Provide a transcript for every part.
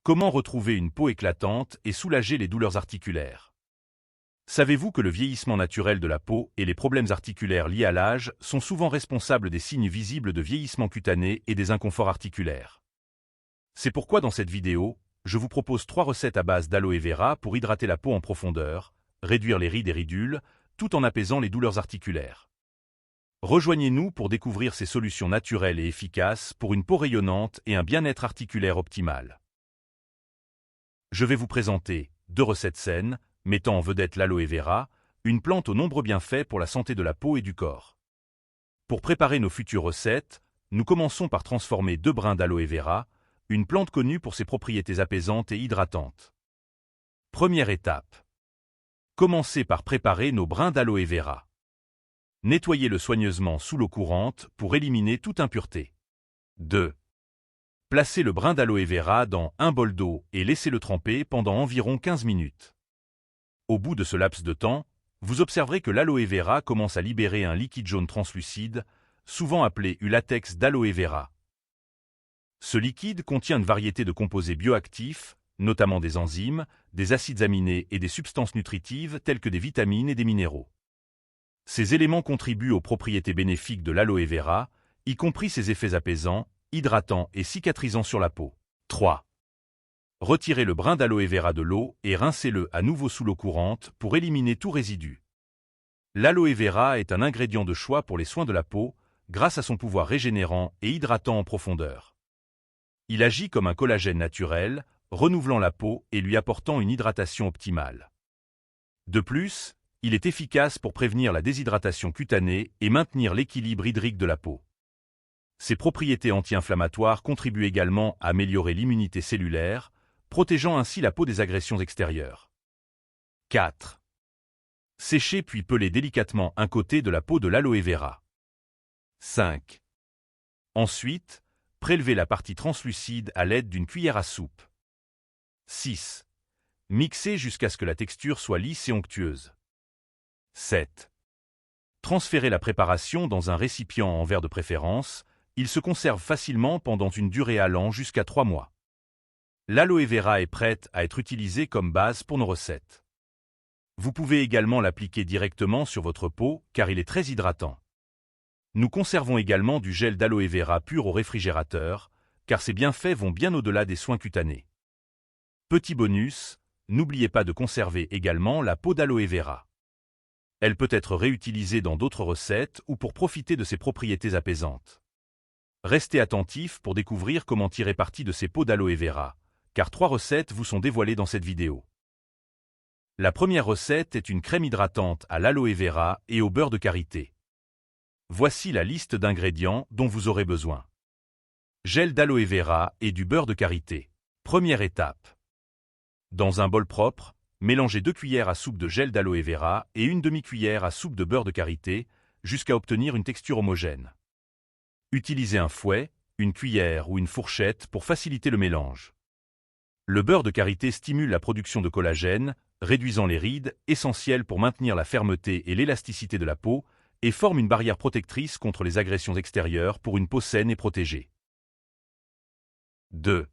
Comment retrouver une peau éclatante et soulager les douleurs articulaires? Savez-vous que le vieillissement naturel de la peau et les problèmes articulaires liés à l'âge sont souvent responsables des signes visibles de vieillissement cutané et des inconforts articulaires? C'est pourquoi dans cette vidéo, je vous propose 3 recettes à base d'aloe vera pour hydrater la peau en profondeur, réduire les rides et ridules, tout en apaisant les douleurs articulaires. Rejoignez-nous pour découvrir ces solutions naturelles et efficaces pour une peau rayonnante et un bien-être articulaire optimal. Je vais vous présenter 2 recettes saines, mettant en vedette l'aloe vera, une plante aux nombreux bienfaits pour la santé de la peau et du corps. Pour préparer nos futures recettes, nous commençons par transformer 2 brins d'aloe vera, une plante connue pour ses propriétés apaisantes et hydratantes. Première étape. Commencez par préparer nos brins d'aloe vera. Nettoyez-le soigneusement sous l'eau courante pour éliminer toute impureté. 2. Placez le brin d'aloe vera dans un bol d'eau et laissez-le tremper pendant environ 15 minutes. Au bout de ce laps de temps, vous observerez que l'aloe vera commence à libérer un liquide jaune translucide, souvent appelé latex d'aloe vera. Ce liquide contient une variété de composés bioactifs, notamment des enzymes, des acides aminés et des substances nutritives telles que des vitamines et des minéraux. Ces éléments contribuent aux propriétés bénéfiques de l'aloe vera, y compris ses effets apaisants, hydratants et cicatrisants sur la peau. 3. Retirez le brin d'aloe vera de l'eau et rincez-le à nouveau sous l'eau courante pour éliminer tout résidu. L'aloe vera est un ingrédient de choix pour les soins de la peau, grâce à son pouvoir régénérant et hydratant en profondeur. Il agit comme un collagène naturel, renouvelant la peau et lui apportant une hydratation optimale. De plus, il est efficace pour prévenir la déshydratation cutanée et maintenir l'équilibre hydrique de la peau. Ses propriétés anti-inflammatoires contribuent également à améliorer l'immunité cellulaire, protégeant ainsi la peau des agressions extérieures. 4. Séchez puis pelez délicatement un côté de la peau de l'aloe vera. 5. Ensuite, prélevez la partie translucide à l'aide d'une cuillère à soupe. 6. Mixez jusqu'à ce que la texture soit lisse et onctueuse. 7. Transférez la préparation dans un récipient en verre de préférence. Il se conserve facilement pendant une durée allant jusqu'à 3 mois. L'aloe vera est prête à être utilisée comme base pour nos recettes. Vous pouvez également l'appliquer directement sur votre peau car il est très hydratant. Nous conservons également du gel d'aloe vera pur au réfrigérateur car ses bienfaits vont bien au-delà des soins cutanés. Petit bonus, n'oubliez pas de conserver également la peau d'aloe vera. Elle peut être réutilisée dans d'autres recettes ou pour profiter de ses propriétés apaisantes. Restez attentifs pour découvrir comment tirer parti de ces peaux d'aloe vera, car 3 recettes vous sont dévoilées dans cette vidéo. La première recette est une crème hydratante à l'aloe vera et au beurre de karité. Voici la liste d'ingrédients dont vous aurez besoin. Gel d'aloe vera et du beurre de karité. Première étape. Dans un bol propre, mélangez 2 cuillères à soupe de gel d'aloe vera et une demi-cuillère à soupe de beurre de karité jusqu'à obtenir une texture homogène. Utilisez un fouet, une cuillère ou une fourchette pour faciliter le mélange. Le beurre de karité stimule la production de collagène, réduisant les rides, essentielles pour maintenir la fermeté et l'élasticité de la peau, et forme une barrière protectrice contre les agressions extérieures pour une peau saine et protégée. 2.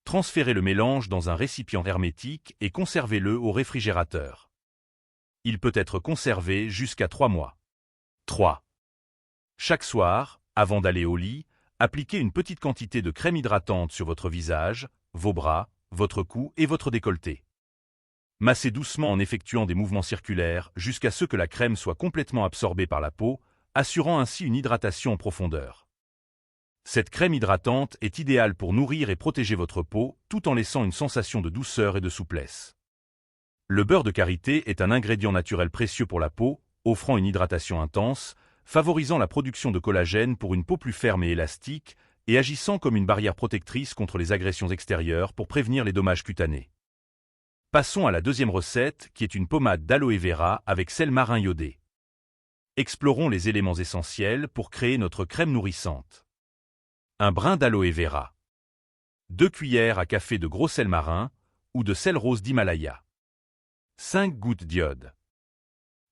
Transférez le mélange dans un récipient hermétique et conservez-le au réfrigérateur. Il peut être conservé jusqu'à 3 mois. 3. Chaque soir, avant d'aller au lit, appliquez une petite quantité de crème hydratante sur votre visage, vos bras, votre cou et votre décolleté. Massez doucement en effectuant des mouvements circulaires jusqu'à ce que la crème soit complètement absorbée par la peau, assurant ainsi une hydratation en profondeur. Cette crème hydratante est idéale pour nourrir et protéger votre peau tout en laissant une sensation de douceur et de souplesse. Le beurre de karité est un ingrédient naturel précieux pour la peau, offrant une hydratation intense, favorisant la production de collagène pour une peau plus ferme et élastique et agissant comme une barrière protectrice contre les agressions extérieures pour prévenir les dommages cutanés. Passons à la deuxième recette qui est une pommade d'aloe vera avec sel marin iodé. Explorons les éléments essentiels pour créer notre crème nourrissante. Un brin d'aloe vera. 2 cuillères à café de gros sel marin ou de sel rose d'Himalaya. 5 gouttes d'iode.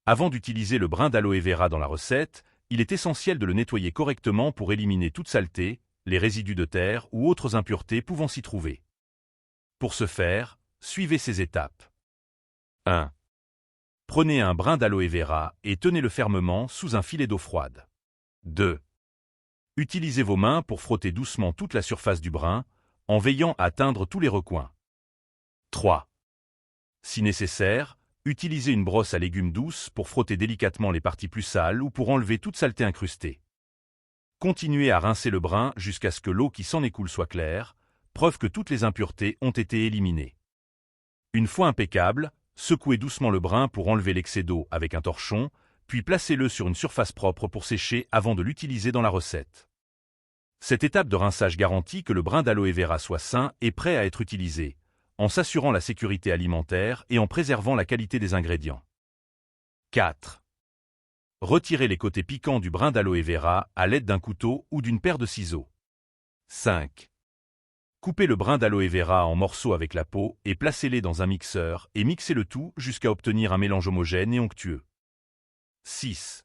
Avant d'utiliser le brin d'aloe vera dans la recette, il est essentiel de le nettoyer correctement pour éliminer toute saleté, les résidus de terre ou autres impuretés pouvant s'y trouver. Pour ce faire, suivez ces étapes. 1. Prenez un brin d'aloe vera et tenez-le fermement sous un filet d'eau froide. 2. Utilisez vos mains pour frotter doucement toute la surface du brin, en veillant à atteindre tous les recoins. 3. Si nécessaire, utilisez une brosse à légumes douce pour frotter délicatement les parties plus sales ou pour enlever toute saleté incrustée. Continuez à rincer le brin jusqu'à ce que l'eau qui s'en écoule soit claire, preuve que toutes les impuretés ont été éliminées. Une fois impeccable, secouez doucement le brin pour enlever l'excès d'eau avec un torchon, puis placez-le sur une surface propre pour sécher avant de l'utiliser dans la recette. Cette étape de rinçage garantit que le brin d'aloe vera soit sain et prêt à être utilisé, en s'assurant la sécurité alimentaire et en préservant la qualité des ingrédients. 4. Retirez les côtés piquants du brin d'aloe vera à l'aide d'un couteau ou d'une paire de ciseaux. 5. Coupez le brin d'aloe vera en morceaux avec la peau et placez-les dans un mixeur et mixez le tout jusqu'à obtenir un mélange homogène et onctueux. 6.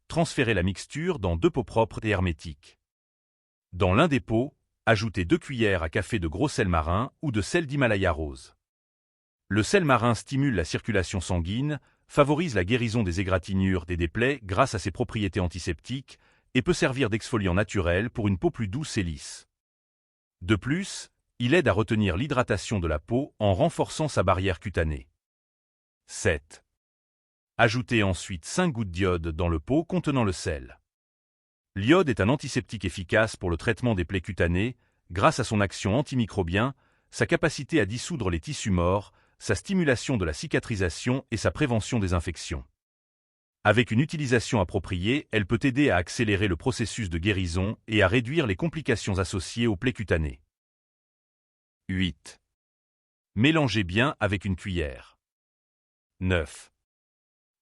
Transférez la mixture dans 2 pots propres et hermétiques. Dans l'un des pots, ajoutez 2 cuillères à café de gros sel marin ou de sel d'Himalaya rose. Le sel marin stimule la circulation sanguine, favorise la guérison des égratignures et des plaies grâce à ses propriétés antiseptiques et peut servir d'exfoliant naturel pour une peau plus douce et lisse. De plus, il aide à retenir l'hydratation de la peau en renforçant sa barrière cutanée. 7. Ajoutez ensuite 5 gouttes d'iode dans le pot contenant le sel. L'iode est un antiseptique efficace pour le traitement des plaies cutanées, grâce à son action antimicrobien, sa capacité à dissoudre les tissus morts, sa stimulation de la cicatrisation et sa prévention des infections. Avec une utilisation appropriée, elle peut aider à accélérer le processus de guérison et à réduire les complications associées aux plaies cutanées. 8. Mélangez bien avec une cuillère. 9.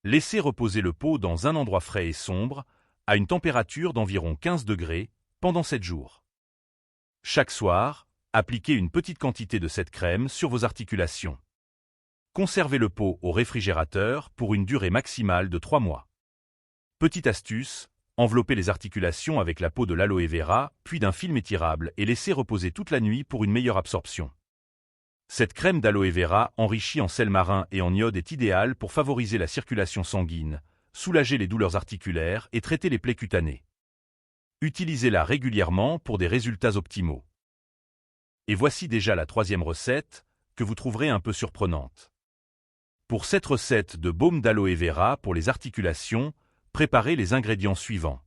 Laissez reposer le pot dans un endroit frais et sombre, à une température d'environ 15 degrés, pendant 7 jours. Chaque soir, appliquez une petite quantité de cette crème sur vos articulations. Conservez le pot au réfrigérateur pour une durée maximale de 3 mois. Petite astuce, enveloppez les articulations avec la peau de l'aloe vera, puis d'un film étirable et laissez reposer toute la nuit pour une meilleure absorption. Cette crème d'aloe vera enrichie en sel marin et en iode est idéale pour favoriser la circulation sanguine, soulager les douleurs articulaires et traiter les plaies cutanées. Utilisez-la régulièrement pour des résultats optimaux. Et voici déjà la 3e recette, que vous trouverez un peu surprenante. Pour cette recette de baume d'aloe vera pour les articulations, préparez les ingrédients suivants.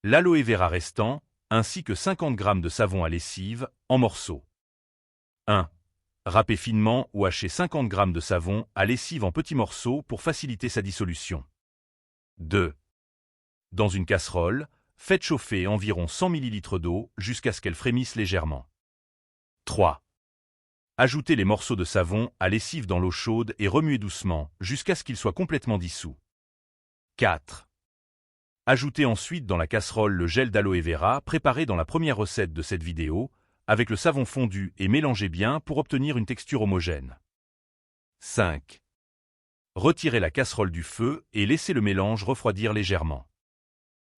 L'aloe vera restant, ainsi que 50 g de savon à lessive, en morceaux. 1. Râpez finement ou hachez 50 g de savon à lessive en petits morceaux pour faciliter sa dissolution. 2. Dans une casserole, faites chauffer environ 100 ml d'eau jusqu'à ce qu'elle frémisse légèrement. 3. Ajoutez les morceaux de savon à lessive dans l'eau chaude et remuez doucement jusqu'à ce qu'ils soient complètement dissous. 4. Ajoutez ensuite dans la casserole le gel d'aloe vera préparé dans la première recette de cette vidéo, avec le savon fondu et mélangez bien pour obtenir une texture homogène. 5. Retirez la casserole du feu et laissez le mélange refroidir légèrement.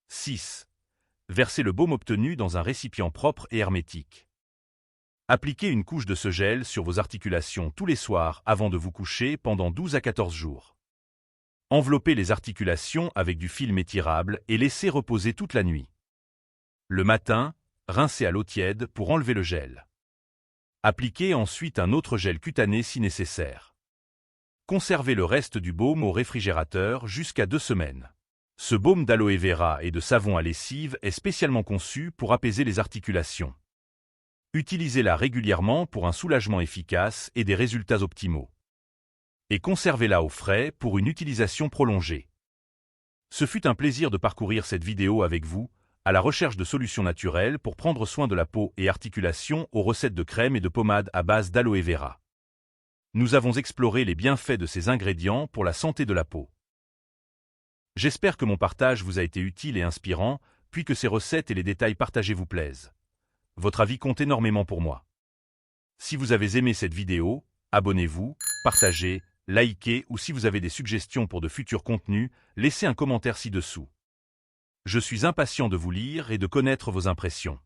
6. Versez le baume obtenu dans un récipient propre et hermétique. Appliquez une couche de ce gel sur vos articulations tous les soirs avant de vous coucher pendant 12 à 14 jours. Enveloppez les articulations avec du film étirable et laissez reposer toute la nuit. Le matin, rincez à l'eau tiède pour enlever le gel. Appliquez ensuite un autre gel cutané si nécessaire. Conservez le reste du baume au réfrigérateur jusqu'à 2 semaines. Ce baume d'aloe vera et de savon à lessive est spécialement conçu pour apaiser les articulations. Utilisez-la régulièrement pour un soulagement efficace et des résultats optimaux. Et conservez-la au frais pour une utilisation prolongée. Ce fut un plaisir de parcourir cette vidéo avec vous, à la recherche de solutions naturelles pour prendre soin de la peau et articulations aux recettes de crème et de pommade à base d'aloe vera. Nous avons exploré les bienfaits de ces ingrédients pour la santé de la peau. J'espère que mon partage vous a été utile et inspirant, puis que ces recettes et les détails partagés vous plaisent. Votre avis compte énormément pour moi. Si vous avez aimé cette vidéo, abonnez-vous, partagez, likez ou si vous avez des suggestions pour de futurs contenus, laissez un commentaire ci-dessous. Je suis impatient de vous lire et de connaître vos impressions.